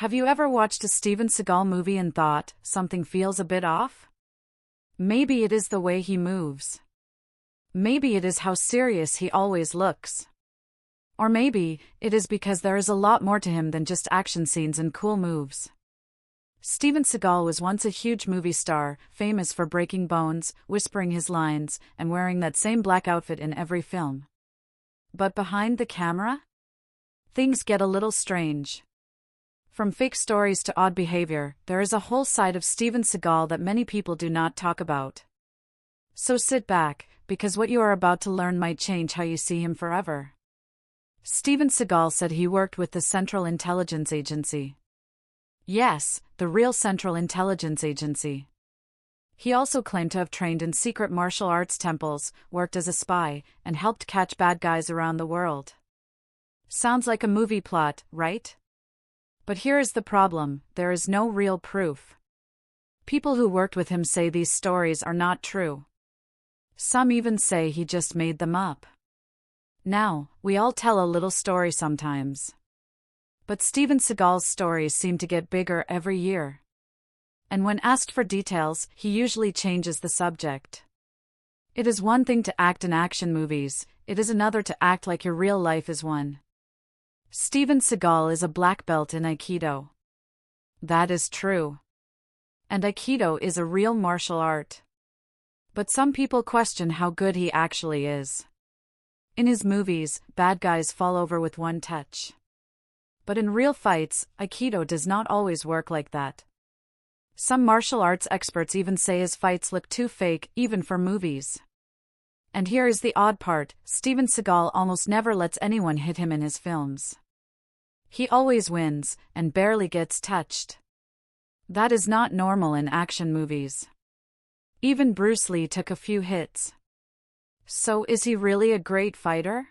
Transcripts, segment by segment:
Have you ever watched a Steven Seagal movie and thought, something feels a bit off? Maybe it is the way he moves. Maybe it is how serious he always looks. Or maybe it is because there is a lot more to him than just action scenes and cool moves. Steven Seagal was once a huge movie star, famous for breaking bones, whispering his lines, and wearing that same black outfit in every film. But behind the camera? Things get a little strange. From fake stories to odd behavior, there is a whole side of Steven Seagal that many people do not talk about. So sit back, because what you are about to learn might change how you see him forever. Steven Seagal said he worked with the Central Intelligence Agency. Yes, the real Central Intelligence Agency. He also claimed to have trained in secret martial arts temples, worked as a spy, and helped catch bad guys around the world. Sounds like a movie plot, right? But here is the problem: there is no real proof. People who worked with him say these stories are not true. Some even say he just made them up. Now, we all tell a little story sometimes. But Steven Seagal's stories seem to get bigger every year. And when asked for details, he usually changes the subject. It is one thing to act in action movies, it is another to act like your real life is one. Steven Seagal is a black belt in Aikido. That is true. And Aikido is a real martial art. But some people question how good he actually is. In his movies, bad guys fall over with one touch. But in real fights, Aikido does not always work like that. Some martial arts experts even say his fights look too fake, even for movies. And here is the odd part: Steven Seagal almost never lets anyone hit him in his films. He always wins, and barely gets touched. That is not normal in action movies. Even Bruce Lee took a few hits. So is he really a great fighter?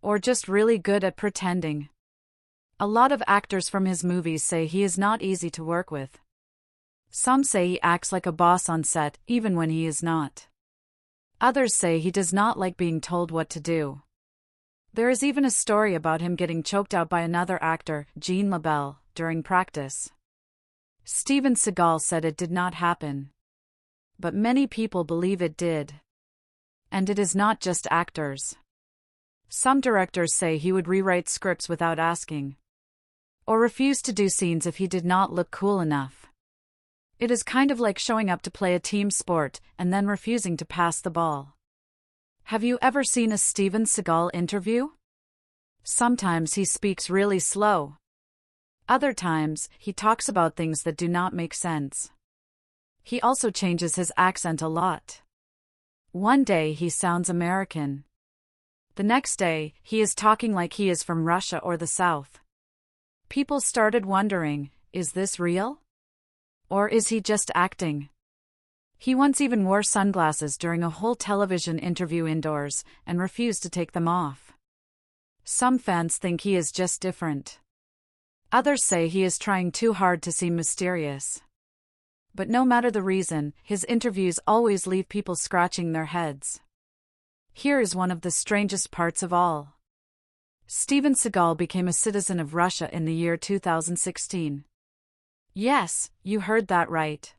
Or just really good at pretending? A lot of actors from his movies say he is not easy to work with. Some say he acts like a boss on set, even when he is not. Others say he does not like being told what to do. There is even a story about him getting choked out by another actor, Jean LaBelle, during practice. Steven Seagal said it did not happen. But many people believe it did. And it is not just actors. Some directors say he would rewrite scripts without asking. Or refuse to do scenes if he did not look cool enough. It is kind of like showing up to play a team sport and then refusing to pass the ball. Have you ever seen a Steven Seagal interview? Sometimes he speaks really slow. Other times, he talks about things that do not make sense. He also changes his accent a lot. One day he sounds American. The next day, he is talking like he is from Russia or the South. People started wondering, is this real? Or is he just acting? He once even wore sunglasses during a whole television interview indoors and refused to take them off. Some fans think he is just different. Others say he is trying too hard to seem mysterious. But no matter the reason, his interviews always leave people scratching their heads. Here is one of the strangest parts of all. Steven Seagal became a citizen of Russia in the year 2016. Yes, you heard that right.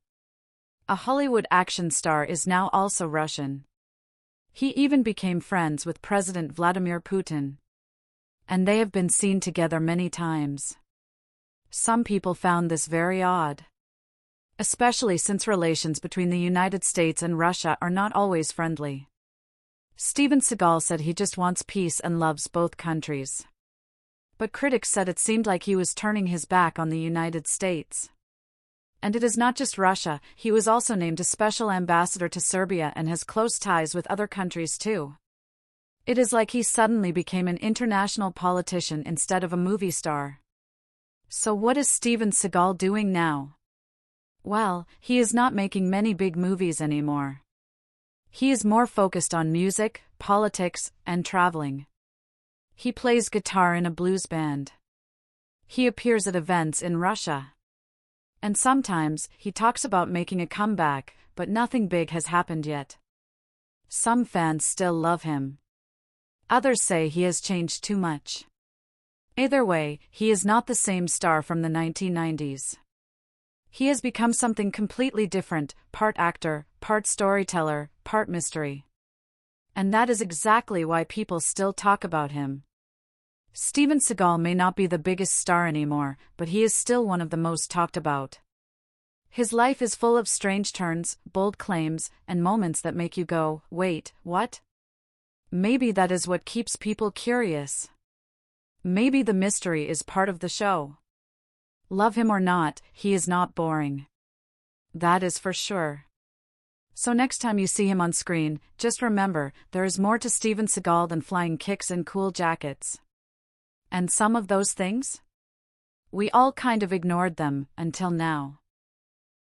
A Hollywood action star is now also Russian. He even became friends with President Vladimir Putin. And they have been seen together many times. Some people found this very odd. Especially since relations between the United States and Russia are not always friendly. Steven Seagal said he just wants peace and loves both countries. But critics said it seemed like he was turning his back on the United States. And it is not just Russia, he was also named a special ambassador to Serbia and has close ties with other countries too. It is like he suddenly became an international politician instead of a movie star. So what is Steven Seagal doing now? Well, he is not making many big movies anymore. He is more focused on music, politics, and traveling. He plays guitar in a blues band. He appears at events in Russia. And sometimes, he talks about making a comeback, but nothing big has happened yet. Some fans still love him. Others say he has changed too much. Either way, he is not the same star from the 1990s. He has become something completely different, part actor, part storyteller, part mystery. And that is exactly why people still talk about him. Steven Seagal may not be the biggest star anymore, but he is still one of the most talked about. His life is full of strange turns, bold claims, and moments that make you go, wait, what? Maybe that is what keeps people curious. Maybe the mystery is part of the show. Love him or not, he is not boring. That is for sure. So next time you see him on screen, just remember, there is more to Steven Seagal than flying kicks and cool jackets. And some of those things? We all kind of ignored them, until now.